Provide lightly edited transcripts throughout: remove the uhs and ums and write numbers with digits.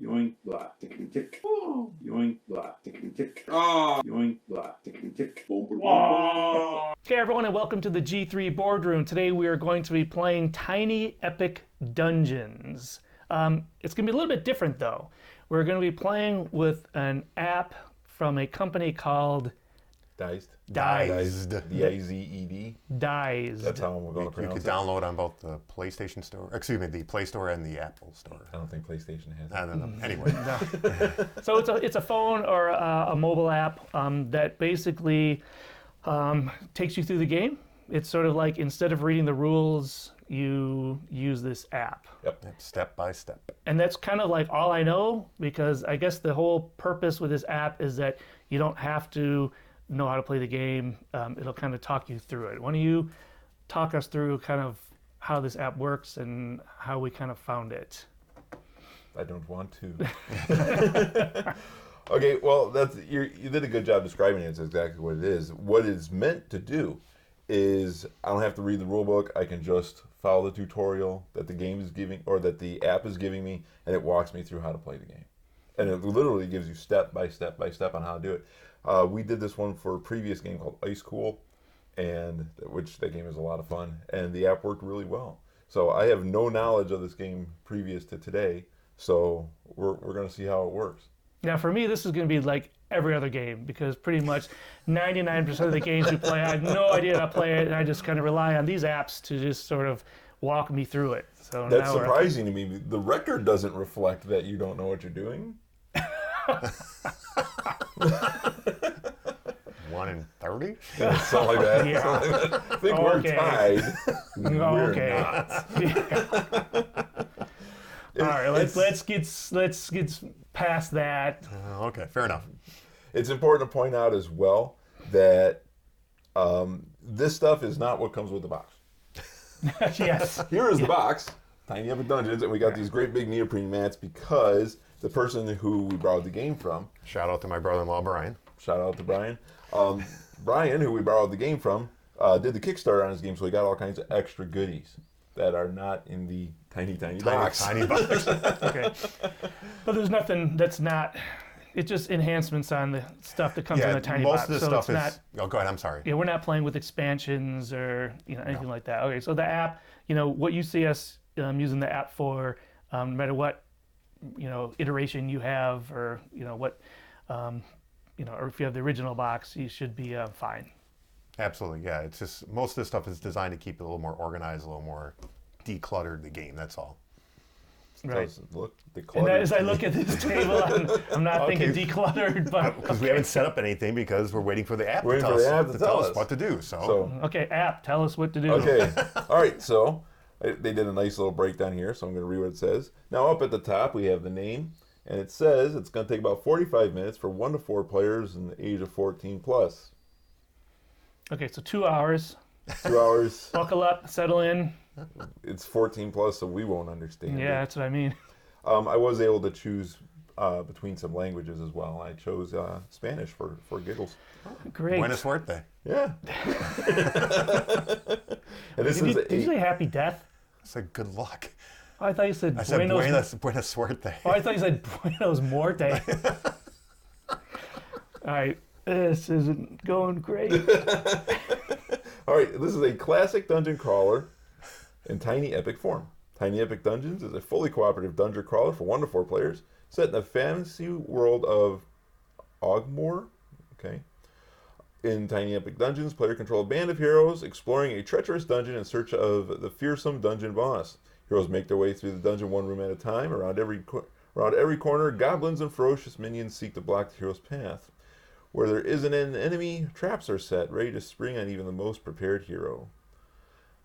Yoink, blah, tickety tick. Yoink, blah, tickety tick. Yoink, blah, tickety tick. Hey everyone, and welcome to the G3 Boardroom. Today we are going to be playing Tiny Epic Dungeons. It's going to be a little bit different though. We're going to be playing with an app from a company called Dized. Dized. D-I-Z-E-D. Dized. That's how we're going to You pronounce could it. download on both the PlayStation Store, the Play Store and the Apple Store. I don't think PlayStation has I it. don't know. Anyway, So it's a phone or a mobile app that basically takes you through the game. It's sort of like instead of reading the rules, you use this app. Yep. step by step. And that's kind of like all I know, because I guess the whole purpose with this app is that you don't have to know how to play the game. It'll kind of talk you through it. Why don't you talk us through kind of how this app works and how we kind of found it? I don't want to. Okay, well, you did a good job describing it. It's exactly what it is. What it's meant to do is I don't have to read the rule book. I can just follow the tutorial that the game is giving, or that the app is giving me, and it walks me through how to play the game. And it literally gives you step by step by step on how to do it. We did this one for a previous game called Ice Cool, which that game is a lot of fun, and the app worked really well. So I have no knowledge of this game previous to today, so we're going to see how it works. Now, for me, this is going to be like every other game, because pretty much 99% of the games we play, I have no idea how to play it, and I just kind of rely on these apps to just sort of walk me through it. So That's surprising to me. The record doesn't reflect that you don't know what you're doing. 1 in 30? Something like that. Yeah. Something like that. I think Okay. we're tied. Okay. All right, let's get past that. Okay, fair enough. It's important to point out as well that this stuff is not what comes with the box. Yes. Here is the box, Tiny Epic Dungeons, and we got these great big neoprene mats because the person who we borrowed the game from, Shout out to my brother-in-law, Brian. shout out to Brian, Brian, who we borrowed the game from, did the Kickstarter on his game, so he got all kinds of extra goodies that are not in the tiny box. Tiny box. Okay. But there's nothing that's not. It's just enhancements on the stuff that comes in the tiny most box. of this so stuff it's is... not. Oh, go ahead, I'm sorry. Yeah, we're not playing with expansions or anything like that. Okay, so the app, what you see us using the app for, no matter what iteration you have, or what or if you have the original box, you should be fine. Absolutely, yeah. It's just, most of this stuff is designed to keep it a little more organized, a little more decluttered, the game, that's all. Right. Does it look And decluttered? as I look at this table, I'm not thinking decluttered, but Because we haven't set up anything because we're waiting for the app Waiting to for tell the us, app to tell us. what to do. So, okay, app, tell us what to do. okay. All right, so they did a nice little breakdown here, so I'm going to read what it says. Now, up at the top, we have the name, and it says it's going to take about 45 minutes for 1 to 4 players in the age of 14 plus. Okay, so 2 hours. 2 hours. Buckle up, settle in. It's 14 plus, so we won't understand Yeah, it. that's what I mean. I was able to choose between some languages as well. I chose Spanish for giggles. Great. Buena suerte. Yeah. And this Did is you say happy death? I said good luck. Oh, I thought you said I said buena suerte. Oh, I thought you said Buenos Muerte. All right, this isn't going great. All right, this is a classic dungeon crawler in Tiny Epic form. Tiny Epic Dungeons is a fully cooperative dungeon crawler for 1 to 4 players, set in the fantasy world of Ogmore. Okay. In Tiny Epic Dungeons, player control a band of heroes exploring a treacherous dungeon in search of the fearsome dungeon boss. Heroes make their way through the dungeon one room at a time. Around every corner, goblins and ferocious minions seek to block the hero's path. Where there isn't an enemy, traps are set, ready to spring on even the most prepared hero.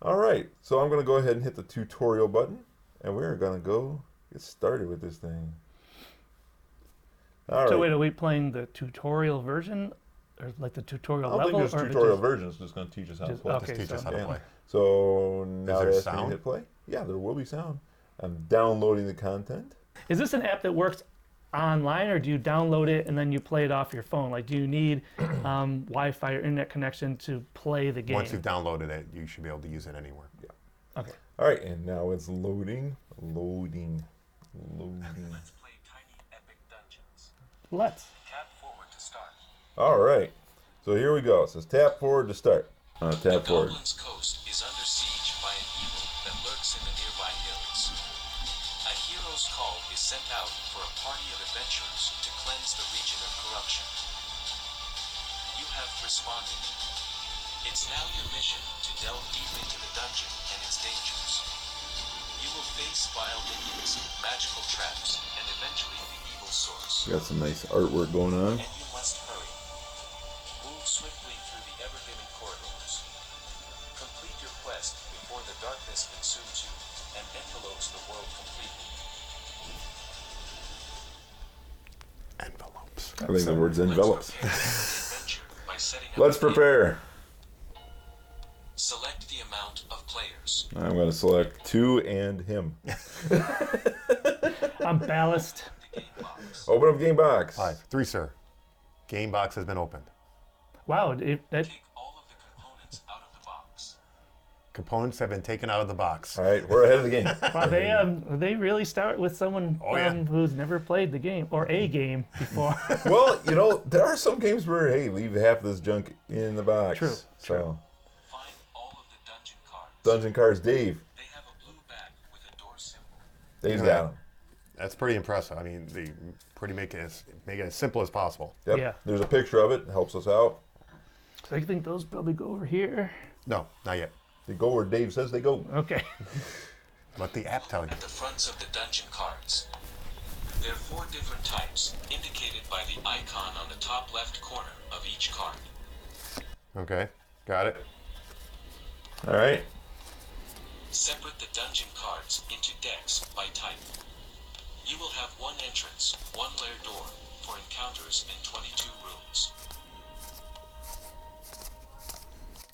All right, so I'm going to go ahead and hit the tutorial button, and we're going to go get started with this thing. All So right. wait, are we playing the tutorial version, or like the tutorial I don't level? think there's or tutorial version. It's just going to teach us how to play. okay, Just teach us how Yeah. to play. So now there that's me to sound? hit play. Yeah, there will be sound. I'm downloading the content. Is this an app that works online, or do you download it and then you play it off your phone? Like, do you need Wi-Fi or internet connection to play the game? Once you've downloaded it, you should be able to use it anywhere. Yeah. Okay. All right, and now it's loading. Let's play Tiny Let's. Tap forward to start. All right. So here we go. It says tap forward to start. Tap The forward. Goblin's Coast is under siege by an evil that lurks in the nearby hills. A hero's call is sent out for a party of adventurers to cleanse the region of corruption. You have responded. It's now your mission to delve deep into the dungeon and its dangers. You will face vile minions, magical traps, and eventually the evil source. Got some nice artwork going on. And you must hurry. Move swiftly through the ever-dimming corridors. Complete your quest before the darkness consumes you and envelopes the world completely. Envelopes. I think the word's envelops. Let's prepare for the adventure by setting up Let's the game. prepare. Select the amount of players. I'm going to select 2 and him. I'm ballast. The game box. Open up game box. 5. 3, sir. Game box has been opened. Wow, that Take all of the components out of the box. Components have been taken out of the box. All right, we're ahead of the game. wow, they really start with someone Oh, yeah. who's never played the game or a game before. Well, you know, there are some games where, hey, leave half of this junk in the box. True, So, Find all of the dungeon cards. dungeon cards, Dave. They have a blue back with a door symbol. Dave's Yeah. got them. That's pretty impressive. I mean, they pretty make it as simple as possible. Yep. Yeah. There's a picture of it. It helps us out. So I think those probably go over here. No, not yet. They go where Dave says they go. Okay. Let the app tell you. At the fronts of the dungeon cards. There are 4 different types, indicated by the icon on the top left corner of each card. Okay, got it. All right. Separate the dungeon cards into decks by type. You will have 1 entrance, 1 lair door, for encounters and 22 rooms.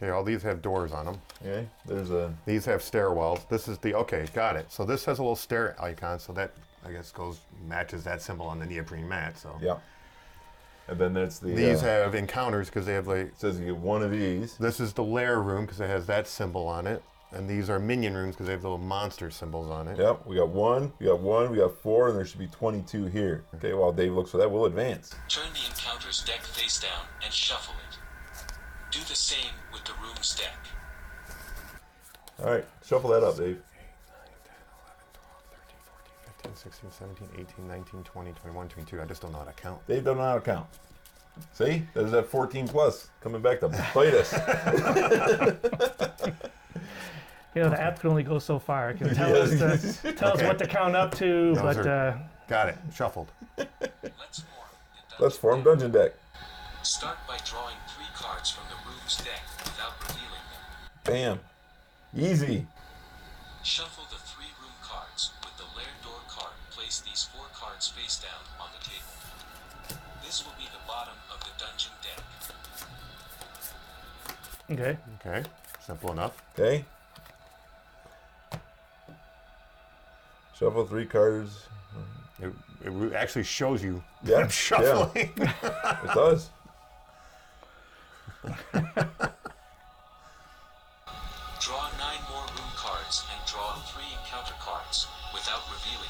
Okay, all these have doors on them. Okay. There's a. These have stairwells. This is the, okay, got it. So this has a little stair icon, so that, I guess, matches that symbol on the neoprene mat, so. Yeah. And then there's the. These have encounters because they have like, It says you get 1 of these. this is the lair room because it has that symbol on it. And these are minion rooms because they have little monster symbols on it. Yep. We got 1. We got 1. We got 4, and there should be 22 here. Okay. While Dave looks for that, we'll advance. Turn the encounters deck face down and shuffle it. Do the same with the room's deck. All right. Shuffle that up, Dave. 15, 16, 17, 18, 19, 20, 21, 22. I just don't know how to count. Dave doesn't know how to count. See? There's that 14 plus coming back to bite us. You know, the app can only go so far. It can tell us Okay. what to count up to, Those but are- Got it. Shuffled. Let's form the Let's form dungeon dungeon deck. deck. Start by drawing 3 cards from the room's deck without revealing them. Bam. Easy. Shuffle the 3 room cards. With the lair door card, place these 4 cards face down on the table. This will be the bottom of the dungeon deck. okay. Okay. Simple enough. Okay. Shuffle 3 cards. It actually shows you Yeah, I'm shuffling. It does. Draw 9 more room cards and draw 3 encounter cards without revealing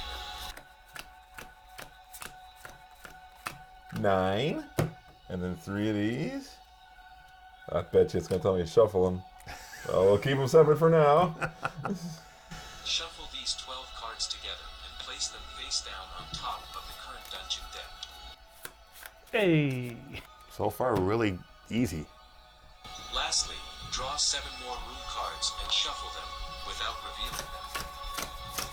them. 9. And then 3 of these. I bet you it's going to tell me to shuffle them. So we'll keep them separate for now. Shuffle these 12 cards together and place them face down on top of the current dungeon deck. Hey. So far, really easy. Lastly, draw 7 more room cards and shuffle them without revealing them.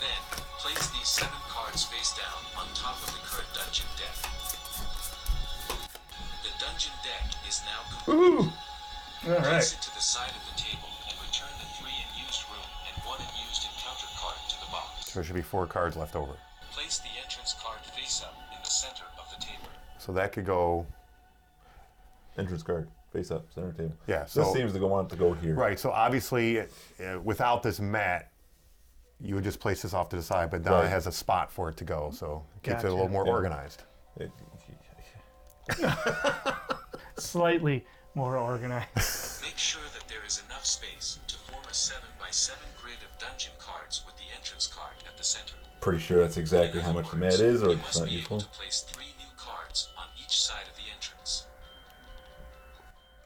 Then, place these 7 cards face down on top of the current dungeon deck. The dungeon deck is now complete. All right. Place it to the side of the table and return the 3 unused room and 1 unused encounter card to the box. There should be 4 cards left over. Place the entrance card face up in the center of the table. So that could go. Entrance card. Face up. Center table. Yeah, This so- seems to want to go here. Right. So obviously, without this mat, you would just place this off to the side, but now Right. it has a spot for it to go, so it keeps it a Gotcha. little more Yeah. organized. It- Slightly more organized. Make sure that there is enough space to form a 7x7 grid of dungeon cards with the entrance card at the center. pretty sure that's exactly how much the mat is, or you it's must not be able useful. to place 3 new cards on each side of the entrance.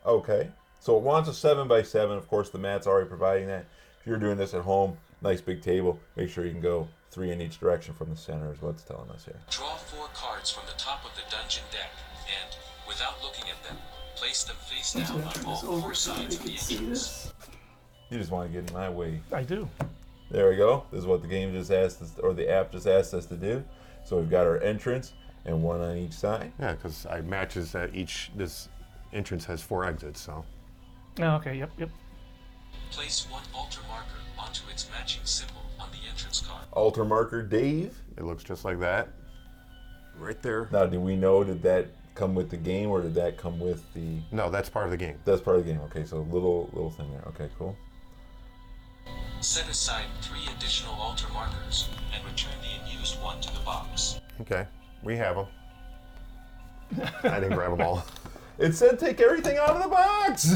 Okay. So it wants a 7x7. Of course, the mat's already providing that. If you're doing this at home, nice big table, make sure you can go 3 in each direction from the center is what it's telling us here. Draw 4 cards from the top of the dungeon deck and, without looking at them, place them face down on all 4 sides of the entrance. You just want to get in my way. I do. There we go. This is what the game just asked us, or the app just asked us to do. So we've got our entrance and 1 on each side. Yeah, because I matches that this entrance has 4 exits, so. Oh, okay, yep. Place 1 altar marker onto its matching symbol on the entrance card. Altar marker, Dave. It looks just like that. Right there. Now, do we know, did that come with the game, or did that come with the... No, that's part of the game. That's part of the game. Okay, so little thing there. Okay, cool. Set aside 3 additional altar markers and return the unused one to the box. Okay, we have them. I didn't grab them all. It said take everything out of the box.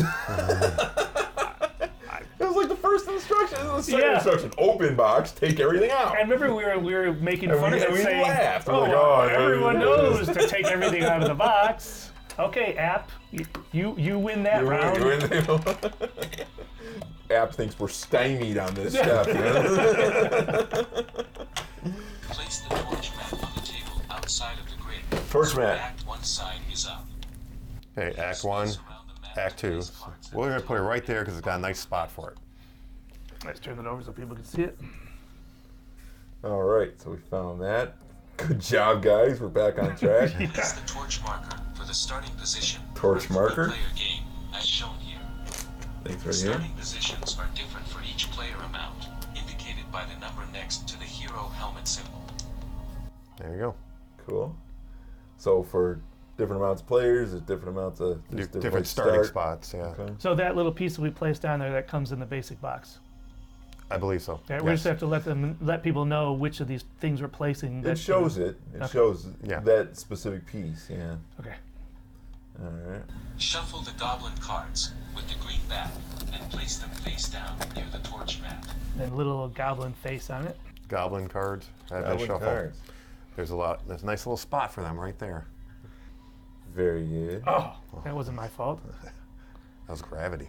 It was like the first instruction. It was the second instruction. Open box, take everything out. I remember we were making And fun we- of it, and we saying, laughed. We're "Oh, like, oh, everyone yeah, knows to take everything out of the box." Okay, app, you win that round. App thinks we're stymied on this stuff. You know? Place the torch mat on the table outside of the grid. Torch so mat. Act 1 side is up. Okay, Act 1, Surround the mat Act with 2. place cards We're going and to put it right there because it's got a nice spot for it. Let's turn it over so people can see it. All right, so we found that. Good job, guys. We're back on track. Place the torch marker for the starting position. Torch for marker? the player game, as shown here. Thanks The right here. starting positions are different for each player amount, indicated by the number next to the hero helmet symbol. There you go. Cool. So for different amounts of players, there's different amounts of just Different ways to starting start. spots, yeah. Okay. So that little piece that we placed down there, that comes in the basic box. I believe so. Okay, we just have to let people know which of these things we're placing. It that- shows it. It Okay. shows Yeah. that specific piece. Yeah. Okay. All right. Shuffle the goblin cards with the green back and place them face down near the torch mat. And little goblin face on it. Goblin cards have been Goblin shuffled. cards. There's a nice little spot for them right there. Very good. Oh, that wasn't my fault. That was gravity.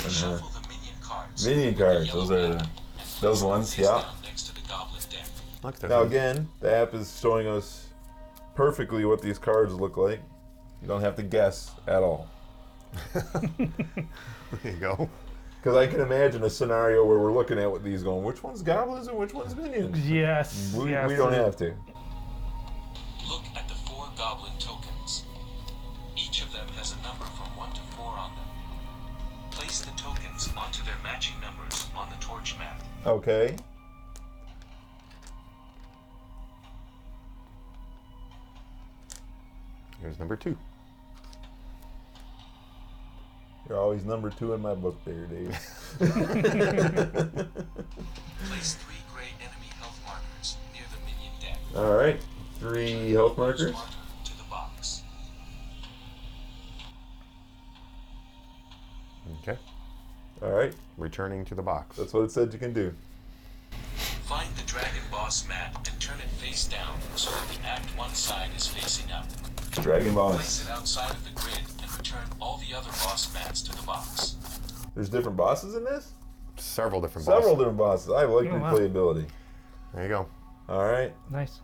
Shuffle the minion cards. Minion with the cards, yellow those are back the- and those place them ones, face yeah. down next to the goblin deck. Look, Now there's again, the app is showing us perfectly what these cards look like. You don't have to guess at all. there you go. Because I can imagine a scenario where we're looking at what these going, which one's goblins and which one's minions? Yes. We yes. don't have to. Look at the 4 goblin tokens. Each of them has a number from 1 to 4 on them. Place the tokens onto their matching numbers on the torch mat. Okay. Here's number 2. You're always number 2 in my book there, Dave. Place 3 gray enemy health markers near the minion deck. All right. 3 health markers. Marker to the box. Okay. All right. Returning to the box. That's what it said you can do. Find the dragon boss mat and turn it face down so that the Act 1 side is facing up. Dragon Place boss. it outside of the grid and return all the other boss mats to the box. There's different bosses in this? Several different Several bosses. different bosses. I like Oh, wow. replayability. There you go. All right. Nice.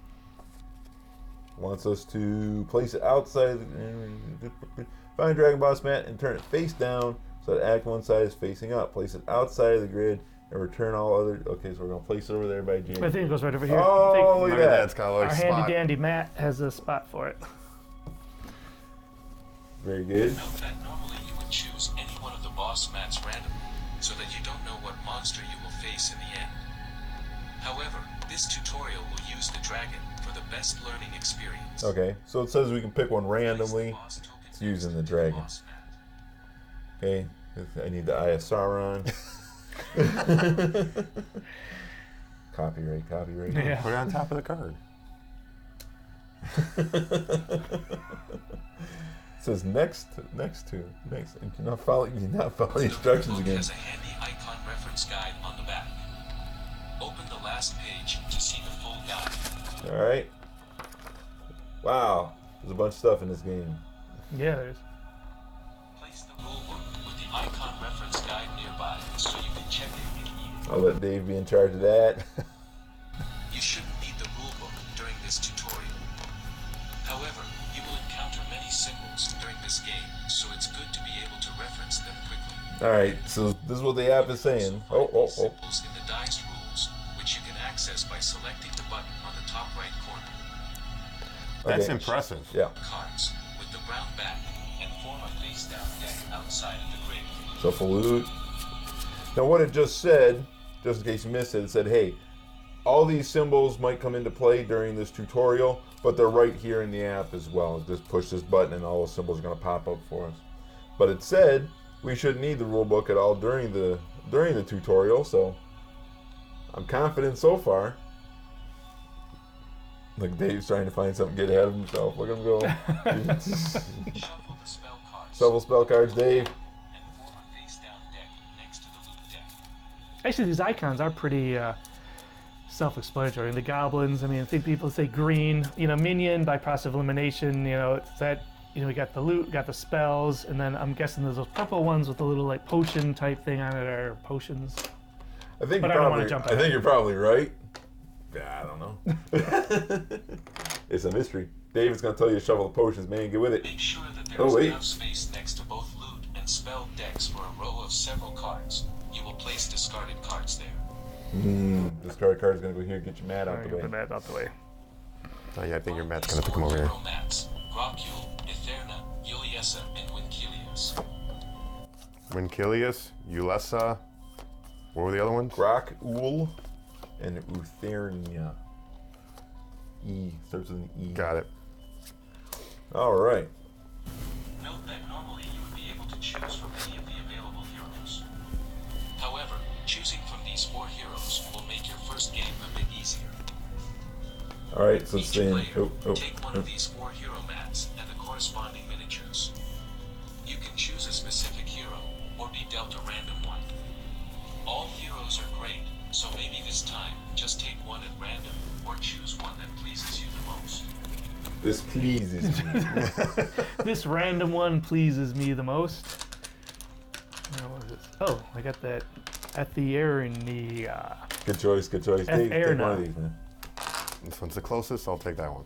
Wants us to place it outside. Find Dragon Boss mat and turn it face down so that Act 1 side is facing up. Place it outside of the grid and return all other. Okay, so we're going to place it over there by I James. think it goes right over here. Oh, I think look Look at at that. that. It's got a little our spot. handy dandy mat has a spot for it. Very good. Note that normally you would choose any one of the boss mats randomly, so that you don't know what monster you will face in the end. However, this tutorial will use the dragon for the best learning experience. Okay, so it says we can pick one Place the randomly. boss tokens It's using next the to dragon. boss mat. Okay, I need the Eye of Sauron. Copyright. Yeah. Put it on top of the card. It says next to. And you're not following the instructions The book again. has a handy icon reference guide on the back. Open the last page to see the full guide. All right. Wow. There's a bunch of stuff in this game. Yeah, there's. Place the rulebook with the icon reference guide nearby so you can check it if needed. I'll let Dave be in charge of that. You shouldn't need the rulebook during this tutorial. However, you will encounter many symbols during this game, so it's good to be able to reference them quickly. Alright, so this is what the app is saying. Oh. Symbols in the Dized rules, which you can access by selecting the button on the top right corner. That's Okay. impressive. Yeah. Cards with the brown back and form a face-down deck outside of the grid. Shuffle. Now what it just said, just in case you missed it said, hey, all these symbols might come into play during this tutorial, but they're right here in the app as well. Just push this button and all those symbols are going to pop up for us. But it said we shouldn't need the rule book at all during the tutorial, so I'm confident so far. Like Dave's trying to find something, get ahead of himself. Look at him go. Shuffle the spell cards Several spell cards, Dave. and form a face-down deck next to the loot deck. Actually, these icons are pretty self-explanatory. The goblins, I mean, I think people say green, minion by process of elimination, it's that, we got the loot, got the spells, and then I'm guessing there's those purple ones with the little like potion type thing on it, or potions. I think But I don't wanna jump ahead. you're probably right. Yeah, I don't know. It's a mystery. David's gonna tell you to shovel the potions, man. Get with it. Make sure that there Oh, is wait. enough space next to both loot and spell decks for a row of several cards. You will place discarded cards there. Discard card's gonna go here. Get your mat out Alright, the way. put that out the way. Oh, yeah, I think your Matt's going to pick him over here. Hero mats, Rockule, Itherna, Yuliessa, and Winkelius. Winkelius, Ulessa. What were the other ones? Grok, Ool, and Uthernia. E starts with an E. Got it. All right. Note that normally you would be able to choose from any of the available heroes. However, choosing from these 4 heroes will make your first game a bit easier. All right. So it's Each saying. player, take one of these 4 hero mats and the corresponding miniatures. You can choose a specific hero, or be dealt a random one. All heroes are great, so maybe this time, just take one at random, or choose one that pleases you the most. This pleases me. This random one pleases me the most. What is this? Oh, I got that Ithernia. Good choice. Good choice. Dave, take one of these, man. This one's the closest. I'll take that one.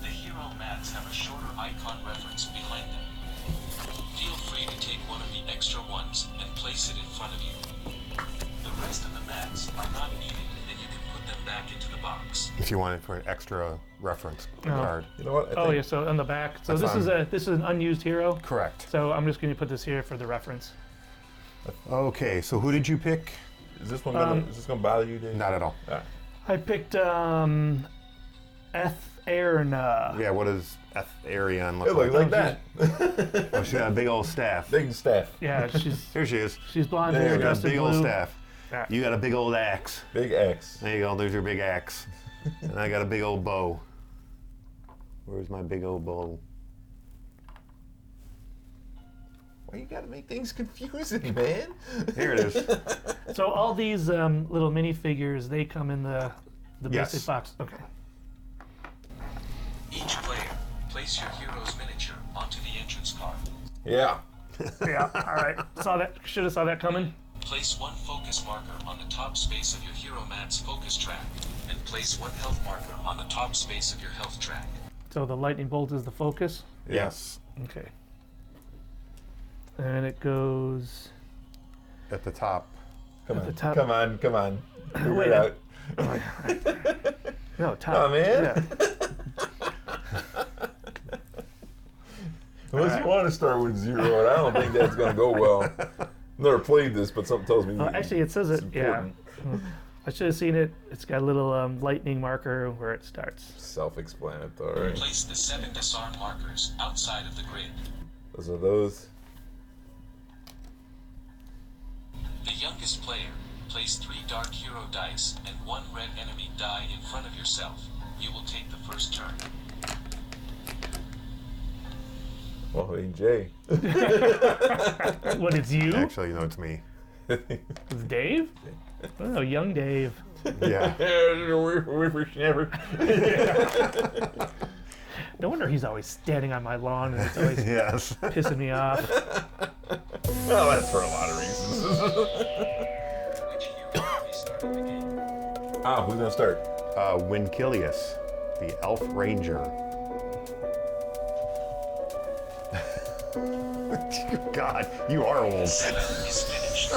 The hero mats have a shorter icon reference behind them. Feel free to take one of the extra ones and place it in front of you. The rest of the mats are not needed, and you can put them back into the box. If you want it for an extra reference card. You know what? I Oh think yeah, so on the back. So That's this is an unused hero. Correct. So I'm just going to put this here for the reference. Okay, so who did you pick? Is this one gonna bother you, Dave? Not at all. All right. I picked Itherna. Yeah, what does Arion look It looks like? like that. Oh, she got a big old staff. Big staff. Yeah, she's Here she is. blonde There hair, you She got dressed a in big blue. old staff. Yeah. You got a big old axe. Big X. There you go. There's your big axe. And I got a big old bow. Where's my big old bow? Why you gotta make things confusing, man? Here it is. So all these little minifigures, they come in the Yes. basic box. Okay. Each player, place your hero's miniature onto the entrance card. Yeah. Yeah. All right. Should have saw that coming. Place one focus marker on the top space of your hero mat's focus track, and place one health marker on the top space of your health track. So the lightning bolt is the focus. Yes. Okay. And it goes. At the top. Come At on. the top. Come on. Come on. Figure Wait, it out. No, top. Oh, man. Yeah. Unless you want to start with 0, and I don't think that's gonna go well. Never played this, but something tells me. Well, actually, it says it. it's Yeah. important. I should have seen it. It's got a little lightning marker where it starts. Self-explanatory. Place the 7 disarm markers outside of the grid. Those are those. The youngest player, place 3 dark hero dice and 1 red enemy die in front of yourself. You will take the first turn. Well, ain't Jay. What? It's you? Actually, no, it's me. It's Dave? Oh, young Dave. Yeah. No wonder he's always standing on my lawn and it's always Yes. pissing me off. Well, that's for a lot of reasons. Which hero will be starting the game? Who's gonna start? Winkilius, the Elf Ranger. God, you are old. 7 is finished.